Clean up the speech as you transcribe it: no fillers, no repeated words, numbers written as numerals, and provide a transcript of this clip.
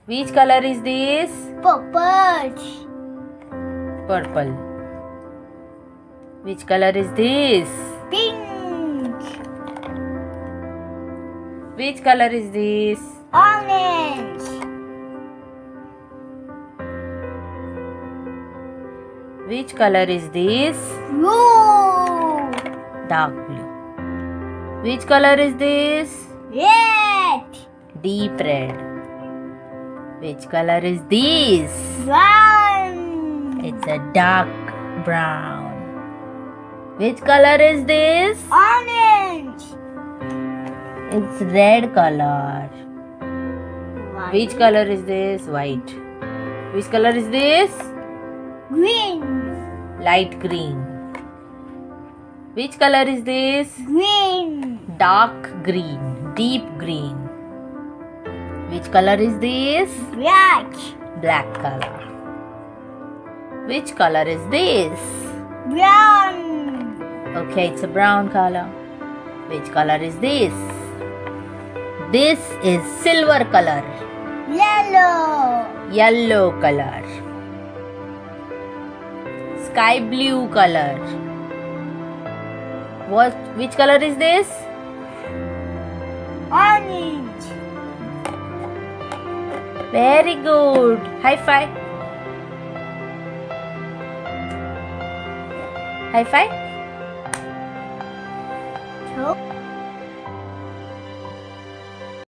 Which color is this? Purple. Purple. Which color is this? Pink. Which color is this? Orange. Which color is this? Blue. Dark blue. Which color is this? Red. Deep red. Which color is this? Brown. It's a dark brown. Which color is this? Orange. It's red color. White. Which color is this? White. Which color is this? Green. Light green. Which color is this? Green. Dark green. Deep green. Which color is this? Black. Black color. Which color is this? Brown. Okay, it's a brown color. Which color is this? This is silver color. Yellow. Yellow color. Sky blue color. Which color is this? Orange. Very good. High five. High five.